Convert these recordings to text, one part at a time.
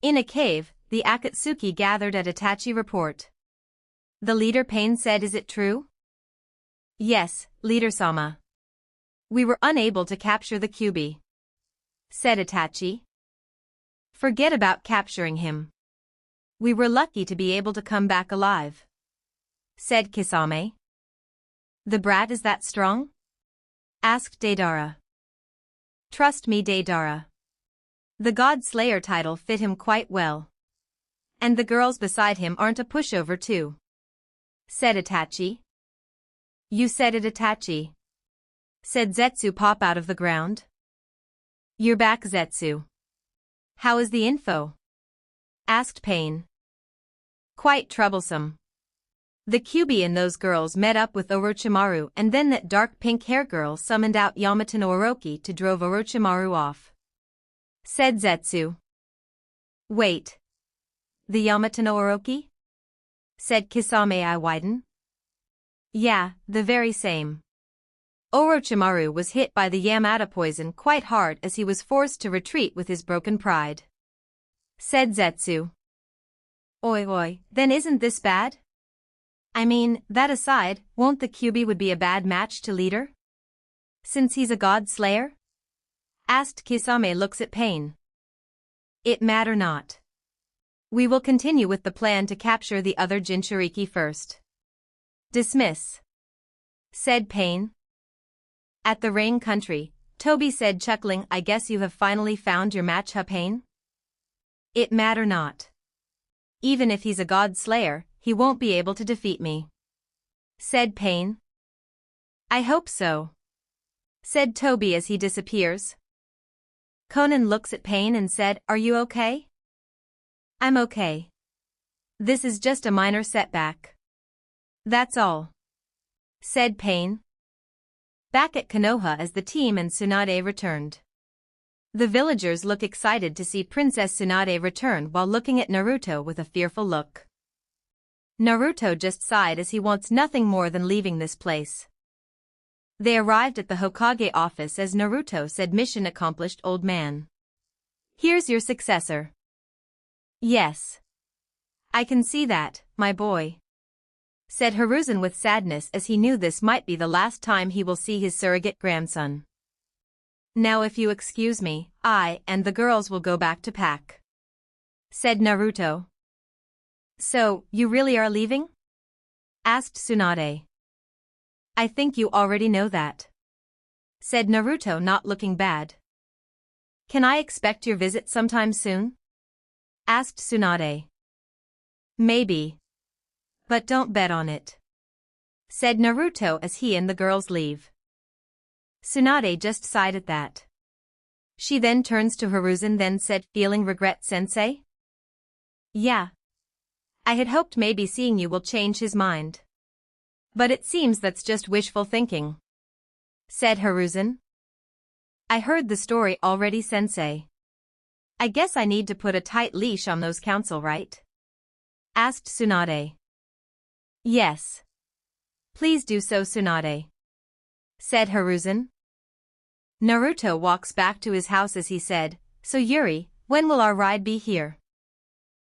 In a cave, the Akatsuki gathered at Itachi report. The leader Pain said, "Is it true?" "Yes, Leader-sama. We were unable to capture the Kyuubi," said Itachi. "Forget about capturing him. We were lucky to be able to come back alive," said Kisame. "The brat is that strong?" asked Deidara. "Trust me, Deidara. The God Slayer title fit him quite well. And the girls beside him aren't a pushover too," said Itachi. "You said it, Itachi," said Zetsu pop out of the ground. "You're back, Zetsu. How is the info?" asked Pain. "Quite troublesome. The Kyuubi and those girls met up with Orochimaru, and then that dark pink hair girl summoned out Yamato no Orochi to drove Orochimaru off," said Zetsu. "Wait. The Yamato no Orochi?" said Kisame. I widen. "Yeah, the very same. Orochimaru was hit by the Yamata poison quite hard as he was forced to retreat with his broken pride," said Zetsu. Oi, then isn't this bad? I mean, that aside, won't the Kyuubi would be a bad match to Leader? Since he's a God Slayer?" asked Kisame. Looks at Pain. "It matter not. We will continue with the plan to capture the other Jinchuriki first." "Dismiss," said Pain. At the Rain Country, Toby said, chuckling, "I guess you have finally found your match, huh, Pain?" "It matter not. Even if he's a God Slayer, he won't be able to defeat me," said Pain. "I hope so," said Toby as he disappears. Conan looks at Pain and said, "Are you okay?" "I'm okay. This is just a minor setback. That's all," said Pain. Back at Konoha as the team and Tsunade returned. The villagers look excited to see Princess Tsunade return while looking at Naruto with a fearful look. Naruto just sighed as he wants nothing more than leaving this place. They arrived at the Hokage office as Naruto said, "Mission accomplished, old man. Here's your successor." "Yes. I can see that, my boy," said Hiruzen with sadness as he knew this might be the last time he will see his surrogate grandson. "Now if you excuse me, I and the girls will go back to pack," said Naruto. "So, you really are leaving?" asked Tsunade. "I think you already know that," said Naruto, not looking bad. "Can I expect your visit sometime soon?" asked Tsunade. "Maybe. But don't bet on it," said Naruto as he and the girls leave. Tsunade just sighed at that. She then turns to Hiruzen then said, "Feeling regret, sensei?" "Yeah. I had hoped maybe seeing you will change his mind. But it seems that's just wishful thinking," said Hiruzen. "I heard the story already, sensei. I guess I need to put a tight leash on those council, right?" asked Tsunade. "Yes. Please do so, Tsunade," said Hiruzen. Naruto walks back to his house as he said, "So Yuri, when will our ride be here?"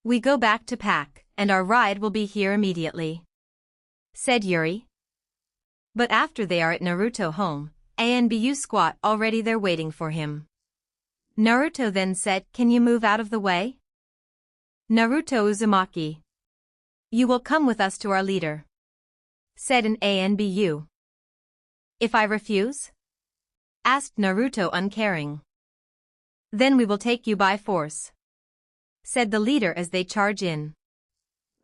"We go back to pack, and our ride will be here immediately," said Yuri. But after they are at Naruto home, Anbu squat already there waiting for him. Naruto then said, "Can you move out of the way?" "Naruto Uzumaki. You will come with us to our leader," said an Anbu. "If I refuse?" asked Naruto uncaring. "Then we will take you by force," said the leader as they charge in.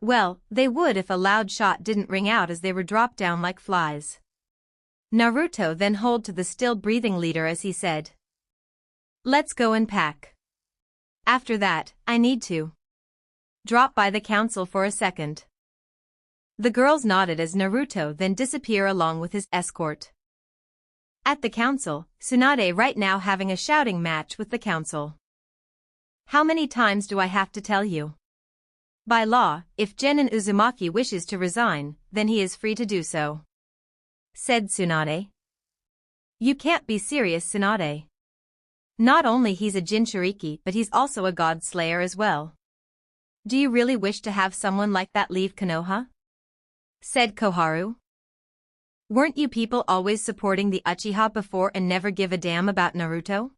Well, they would if a loud shot didn't ring out as they were dropped down like flies. Naruto then hold to the still-breathing leader as he said, "Let's go and pack. After that, I need to drop by the council for a second." The girls nodded as Naruto then disappear along with his escort. At the council, Tsunade right now having a shouting match with the council. "How many times do I have to tell you? By law, if Genin Uzumaki wishes to resign, then he is free to do so," said Tsunade. "You can't be serious, Tsunade. Not only he's a Jinchuriki but he's also a god slayer as well. Do you really wish to have someone like that leave Konoha? Said Koharu. Weren't you people always supporting the Uchiha before and never give a damn about Naruto?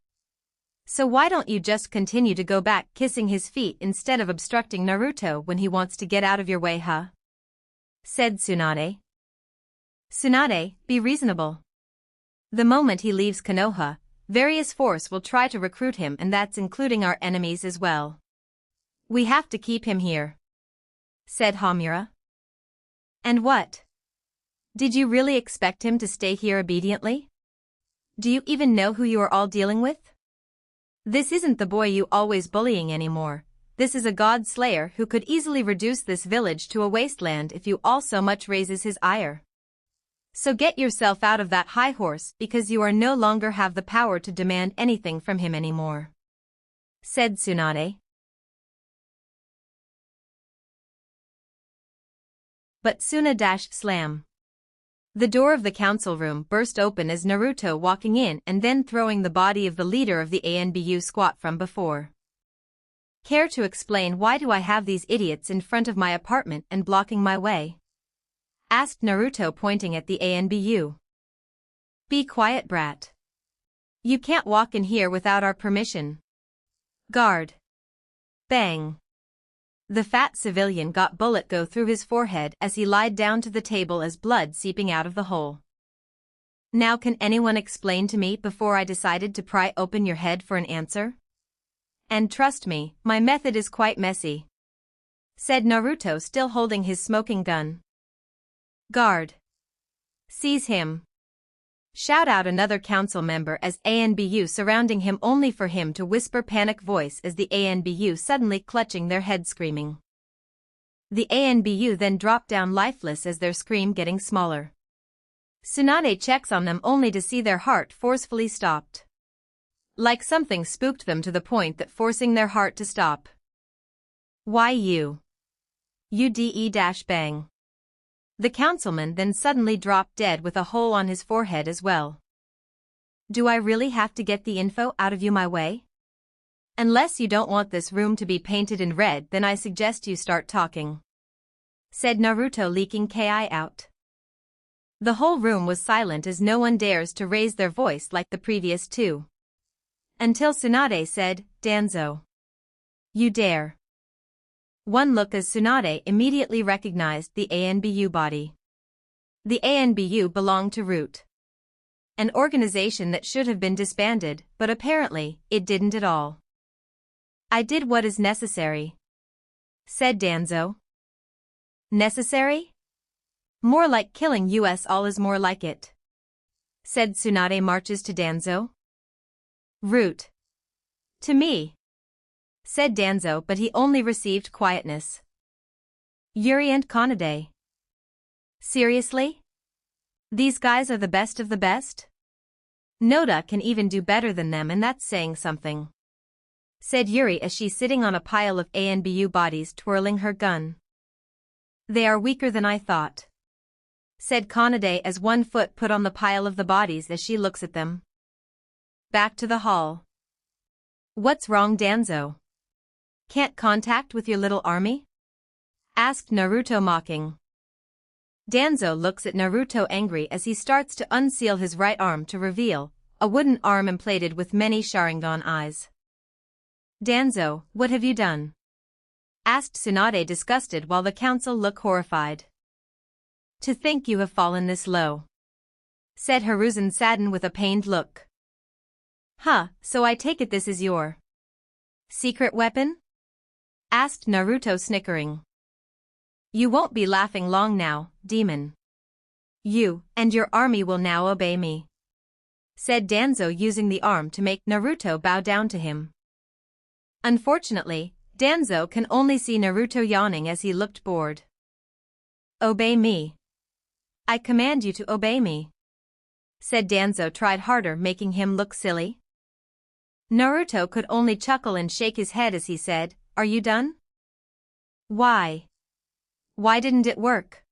So why don't you just continue to go back kissing his feet instead of obstructing Naruto when he wants to get out of your way, huh? Said Tsunade. Tsunade, be reasonable. The moment he leaves Konoha, various force will try to recruit him, and that's including our enemies as well. We have to keep him here. Said Hamura. And what? Did you really expect him to stay here obediently? Do you even know who you are all dealing with? This isn't the boy you always bullying anymore. This is a god slayer who could easily reduce this village to a wasteland if you all so much raises his ire. So get yourself out of that high horse because you are no longer have the power to demand anything from him anymore. Said Tsunade. But Slam. The door of the council room burst open as Naruto walking in and then throwing the body of the leader of the ANBU squat from before. Care to explain why do I have these idiots in front of my apartment and blocking my way? Asked Naruto pointing at the ANBU. Be quiet, brat. You can't walk in here without our permission. Guard. Bang. The fat civilian got bullet go through his forehead as he lied down to the table as blood seeping out of the hole. Now can anyone explain to me before I decided to pry open your head for an answer? And trust me, my method is quite messy. Said Naruto still holding his smoking gun. Guard. Seize him. Shout out another council member as ANBU surrounding him only for him to whisper panic voice as the ANBU suddenly clutching their head screaming. The ANBU then drop down lifeless as their scream getting smaller. Tsunade checks on them only to see their heart forcefully stopped. Like something spooked them to the point that forcing their heart to stop. Why you? UDE-bang. The councilman then suddenly dropped dead with a hole on his forehead as well. Do I really have to get the info out of you my way? Unless you don't want this room to be painted in red, then I suggest you start talking. Said Naruto leaking ki out. The whole room was silent as no one dares to raise their voice like the previous two. Until Tsunade said, Danzo. You dare. One look as Tsunade immediately recognized the ANBU body. The ANBU belonged to Root. An organization that should have been disbanded, but apparently, it didn't at all. I did what is necessary. Said Danzo. Necessary? More like killing us all is more like it. Said Tsunade marches to Danzo. Root. To me. Said Danzo, but he only received quietness. Yuri and Kanade. Seriously? These guys are the best of the best? Noda can even do better than them, and that's saying something. Said Yuri as she's sitting on a pile of ANBU bodies twirling her gun. They are weaker than I thought. Said Kanade as one foot put on the pile of the bodies as she looks at them. Back to the hall. What's wrong, Danzo? Can't contact with your little army? Asked Naruto mocking. Danzo looks at Naruto angry as he starts to unseal his right arm to reveal a wooden arm emplated with many Sharingan eyes. Danzo, what have you done? Asked Tsunade disgusted while the council look horrified. To think you have fallen this low. Said Hiruzen saddened with a pained look. Huh, so I take it this is your secret weapon? Asked Naruto snickering. You won't be laughing long now, demon. You and your army will now obey me. Said Danzo using the arm to make Naruto bow down to him. Unfortunately, Danzo can only see Naruto yawning as he looked bored. Obey me. I command you to obey me. Said Danzo tried harder making him look silly. Naruto could only chuckle and shake his head as he said, Are you done? Why? Why didn't it work?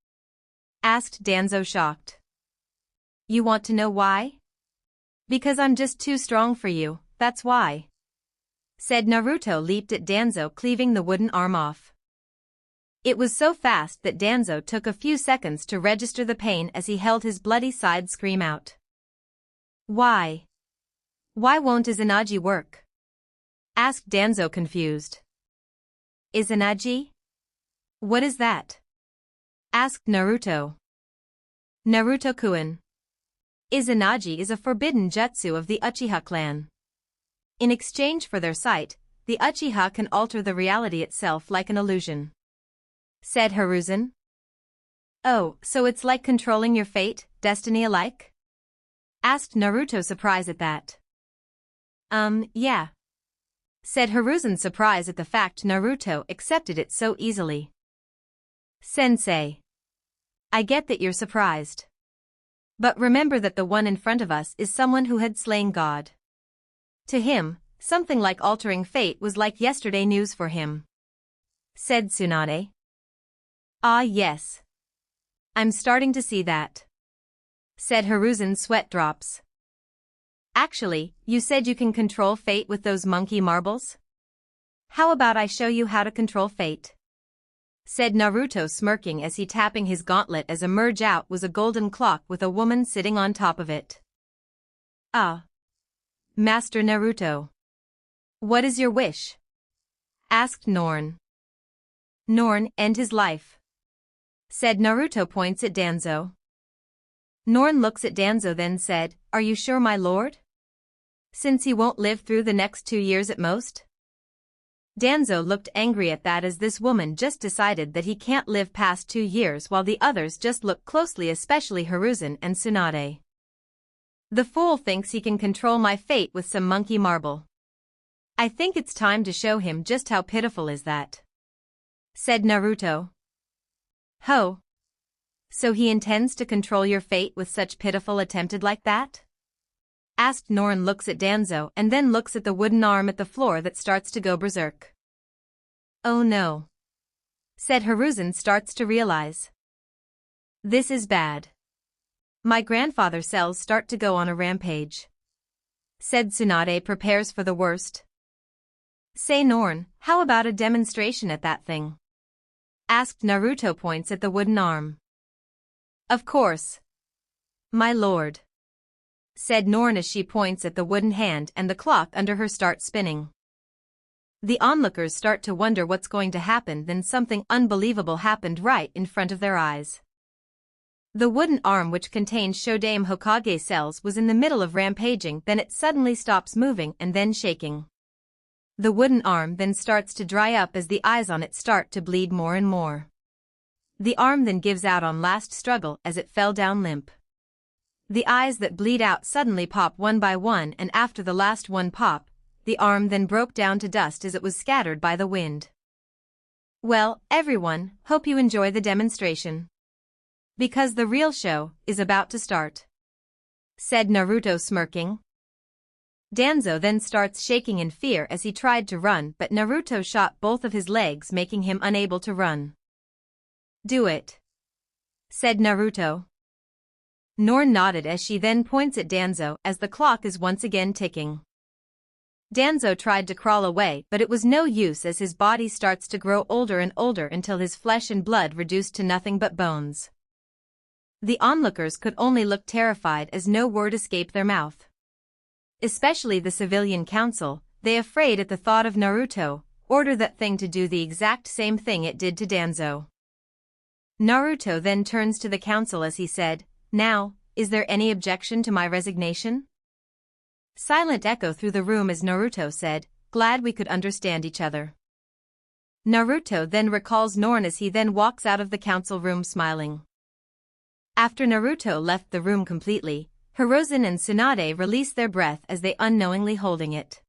Asked Danzo shocked. You want to know why? Because I'm just too strong for you, that's why," said Naruto. Leaped at Danzo, cleaving the wooden arm off. It was so fast that Danzo took a few seconds to register the pain as he held his bloody side scream out. Why? Why won't Izanagi work?" asked Danzo, confused. Izanagi? What is that?" asked Naruto. Naruto-kun. Izanagi is a forbidden jutsu of the Uchiha clan. In exchange for their sight, the Uchiha can alter the reality itself like an illusion," said Hiruzen. "Oh, so it's like controlling your fate, destiny alike?" asked Naruto, surprised at that. Yeah," said Hiruzen, surprised at the fact Naruto accepted it so easily. "Sensei, I get that you're surprised. But remember that the one in front of us is someone who had slain God. To him, something like altering fate was like yesterday news for him," said Tsunade. "Ah yes. I'm starting to see that," said Hiruzen, sweat drops. "Actually, you said you can control fate with those monkey marbles? How about I show you how to control fate?" said Naruto, smirking as he tapping his gauntlet as emerge out was a golden clock with a woman sitting on top of it. "Ah. Master Naruto. What is your wish?" asked Norn. "Norn, end his life," said Naruto, points at Danzo. Norn looks at Danzo, then said, "Are you sure, my lord? Since he won't live through the next 2 years at most?" Danzo looked angry at that, as this woman just decided that he can't live past 2 years, while the others just look closely, especially Hiruzen and Tsunade. "The fool thinks he can control my fate with some monkey marble. I think it's time to show him just how pitiful is that," said Naruto. "Ho! So he intends to control your fate with such pitiful attempted like that?" asked Norn. Looks at Danzo and then looks at the wooden arm at the floor that starts to go berserk. "Oh no," said Hiruzen, starts to realize. "This is bad. My grandfather's cells start to go on a rampage," said Tsunade. Prepares for the worst. "Say Norn, how about a demonstration at that thing?" asked Naruto, points at the wooden arm. "Of course, my lord," said Norn as she points at the wooden hand, and the clock under her starts spinning. The onlookers start to wonder what's going to happen, then something unbelievable happened right in front of their eyes. The wooden arm, which contained Shodaime Hokage cells, was in the middle of rampaging, then it suddenly stops moving and then shaking. The wooden arm then starts to dry up as the eyes on it start to bleed more and more. The arm then gives out on last struggle as it fell down limp. The eyes that bleed out suddenly pop one by one, and after the last one pop, the arm then broke down to dust as it was scattered by the wind. "Well, everyone, hope you enjoy the demonstration, because the real show is about to start," said Naruto, smirking. Danzo then starts shaking in fear as he tried to run, but Naruto shot both of his legs, making him unable to run. "Do it," said Naruto. Norn nodded as she then points at Danzo as the clock is once again ticking. Danzo tried to crawl away, but it was no use as his body starts to grow older and older until his flesh and blood reduced to nothing but bones. The onlookers could only look terrified as no word escaped their mouth. Especially the civilian council, they afraid at the thought of Naruto, order that thing to do the exact same thing it did to Danzo. Naruto then turns to the council as he said, "Now, is there any objection to my resignation?" Silent echo through the room as Naruto said, "Glad we could understand each other." Naruto then recalls Norn as he then walks out of the council room smiling. After Naruto left the room completely, Hiruzen and Tsunade release their breath as they unknowingly holding it.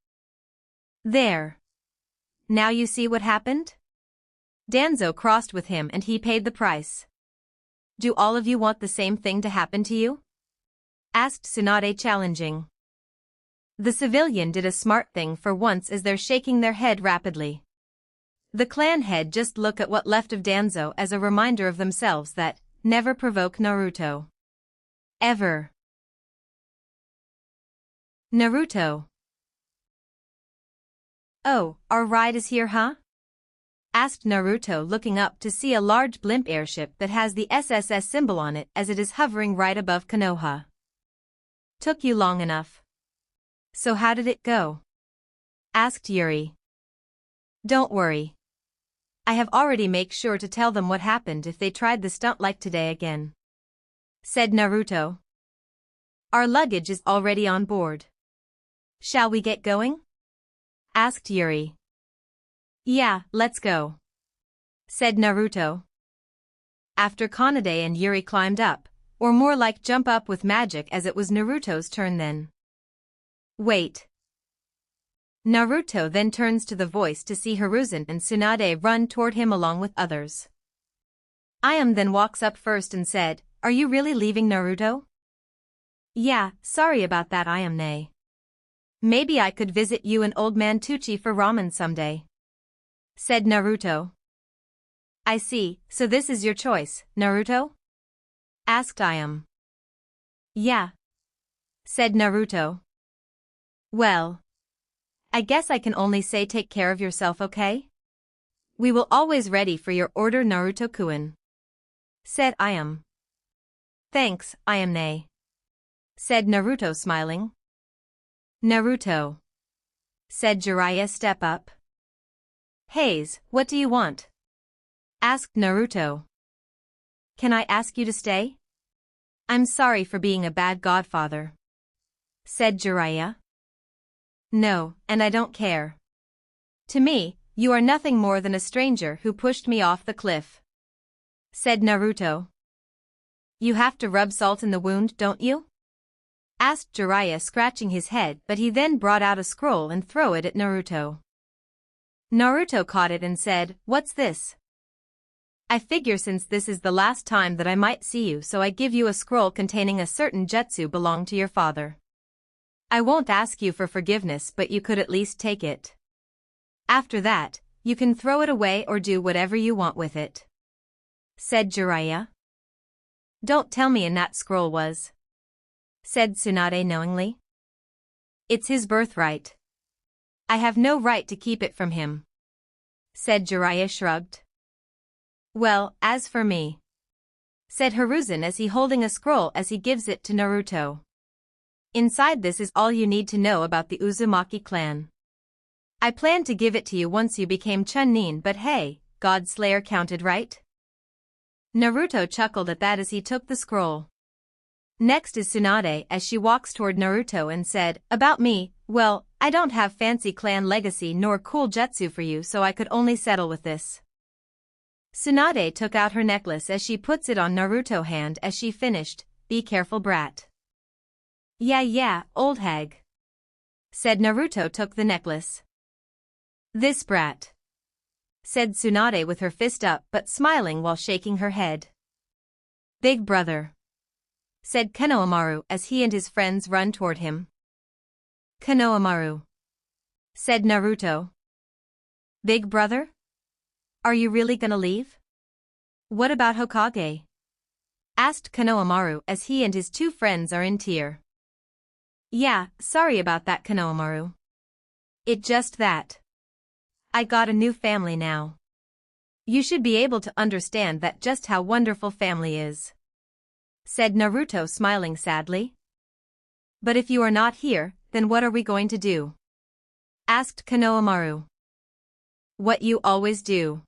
"There. Now you see what happened?" Danzo crossed with him and he paid the price. "Do all of you want the same thing to happen to you?" asked Tsunade, challenging. The civilian did a smart thing for once as they're shaking their head rapidly. The clan head just look at what left of Danzo as a reminder of themselves that, never provoke Naruto. Ever. Naruto. Oh, our ride is here, huh? Asked Naruto, looking up to see a large blimp airship that has the SSS symbol on it as it is hovering right above Konoha. Took you long enough. So how did it go? Asked Yuri. Don't worry. I have already make sure to tell them what happened if they tried the stunt like today again. Said Naruto. Our luggage is already on board. Shall we get going? Asked Yuri. Yeah, let's go. Said Naruto. After Kanade and Yuri climbed up, or more like jump up with magic, as it was Naruto's turn then. Wait. Naruto then turns to the voice to see Hiruzen and Tsunade run toward him along with others. Ayam then walks up first and said, Are you really leaving, Naruto? Yeah, sorry about that, Ayam. Maybe I could visit you and Old Man Tucci for ramen someday. Said Naruto. I see, so this is your choice, Naruto? Asked Ayam. Yeah. Said Naruto. Well. I guess I can only say take care of yourself, okay? We will always ready for your order, Naruto-kun. Said Ayam. Thanks, Ayam. Said Naruto, smiling. Naruto. Said Jiraiya, step up. Haze, what do you want? Asked Naruto. Can I ask you to stay? I'm sorry for being a bad godfather. Said Jiraiya. No, and I don't care. To me, you are nothing more than a stranger who pushed me off the cliff. Said Naruto. You have to rub salt in the wound, don't you? Asked Jiraiya, scratching his head, but he then brought out a scroll and threw it at Naruto. Naruto caught it and said, What's this? I figure since this is the last time that I might see you, so I give you a scroll containing a certain jutsu belonged to your father. I won't ask you for forgiveness, but you could at least take it. After that, you can throw it away or do whatever you want with it. Said Jiraiya. Don't tell me in that scroll was. Said Tsunade knowingly. It's his birthright. I have no right to keep it from him. Said Jiraiya, shrugged. Well, as for me. Said Hiruzen as he holding a scroll as he gives it to Naruto. Inside this is all you need to know about the Uzumaki clan. I planned to give it to you once you became Chunin, but hey, God Slayer counted, right? Naruto chuckled at that as he took the scroll. Next is Tsunade as she walks toward Naruto and said, About me, well, I don't have fancy clan legacy nor cool jutsu for you, so I could only settle with this. Tsunade took out her necklace as she puts it on Naruto's hand as she finished, Be careful, brat. Yeah, old hag. Said Naruto, took the necklace. This brat. Said Tsunade with her fist up but smiling while shaking her head. Big brother. Said Konohamaru as he and his friends run toward him. Konohamaru. Said Naruto. Big brother? Are you really gonna leave? What about Hokage? Asked Konohamaru as he and his two friends are in tears. Yeah, sorry about that, Konohamaru. It just that. I got a new family now. You should be able to understand that just how wonderful family is. Said Naruto, smiling sadly. But if you are not here, then what are we going to do? Asked Konohamaru. What you always do.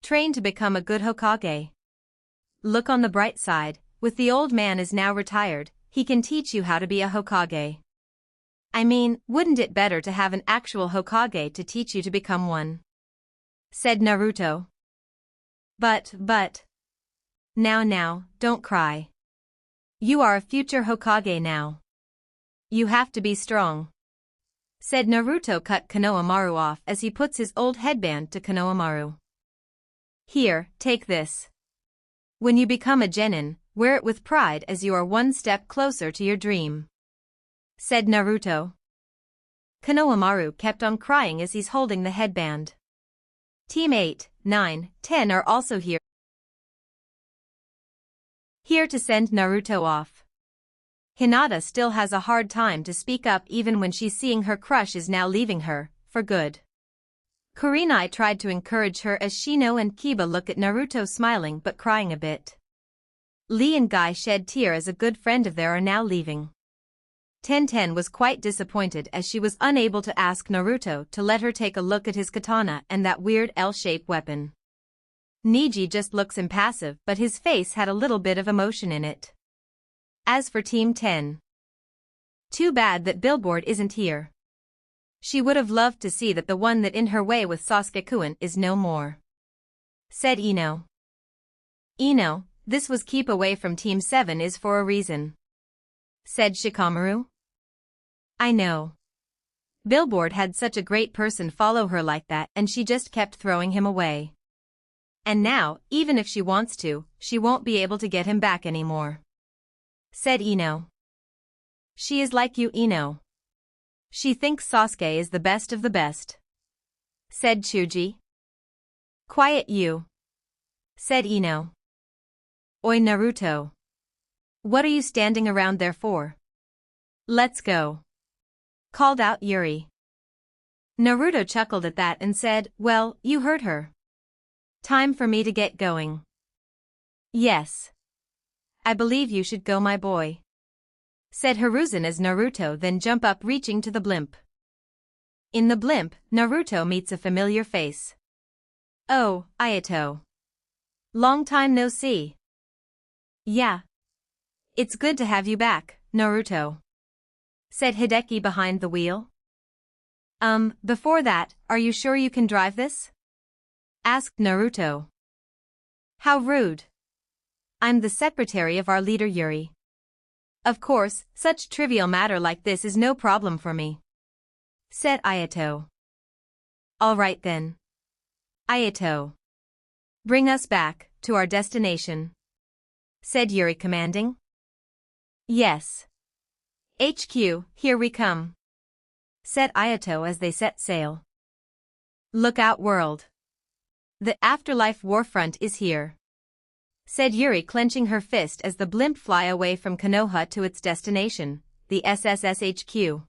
Train to become a good Hokage. Look on the bright side, with the old man is now retired, he can teach you how to be a Hokage. I mean, wouldn't it better to have an actual Hokage to teach you to become one? Said Naruto. But. Now, don't cry. You are a future Hokage now. You have to be strong. Said Naruto, cut Konohamaru off as he puts his old headband to Konohamaru. Here, take this. When you become a genin, wear it with pride as you are one step closer to your dream. Said Naruto. Konohamaru kept on crying as he's holding the headband. Team 8, 9, 10 are also here to send Naruto off. Hinata still has a hard time to speak up even when she's seeing her crush is now leaving her, for good. Kurenai tried to encourage her as Shino and Kiba look at Naruto smiling but crying a bit. Lee and Guy shed tears as a good friend of theirs are now leaving. Tenten was quite disappointed as she was unable to ask Naruto to let her take a look at his katana and that weird L-shaped weapon. Neji just looks impassive but his face had a little bit of emotion in it. As for Team 10. Too bad that Billboard isn't here. She would have loved to see that the one that in her way with Sasuke-kun is no more. Said Ino. Ino, this was keep away from Team 7 is for a reason. Said Shikamaru. I know. Billboard had such a great person follow her like that and she just kept throwing him away. And now, even if she wants to, she won't be able to get him back anymore. Said Ino. She is like you, Ino. She thinks Sasuke is the best of the best. Said Chuji. Quiet you. Said Ino. Oi Naruto. What are you standing around there for? Let's go. Called out Yuri. Naruto chuckled at that and said, well, you heard her. Time for me to get going. Yes. I believe you should go, my boy. Said Hiruzen as Naruto then jump up reaching to the blimp. In the blimp, Naruto meets a familiar face. Oh, Ayato. Long time no see. Yeah. It's good to have you back, Naruto. Said Hideki behind the wheel. Before that, are you sure you can drive this? Asked Naruto. How rude. I'm the secretary of our leader Yuri. Of course, such trivial matter like this is no problem for me. Said Ayato. All right then. Ayato. Bring us back to our destination. Said Yuri commanding. Yes. HQ, here we come. Said Ayato as they set sail. Look out world. The afterlife warfront is here. Said Yuri clenching her fist as the blimp fly away from Konoha to its destination, the SSS HQ.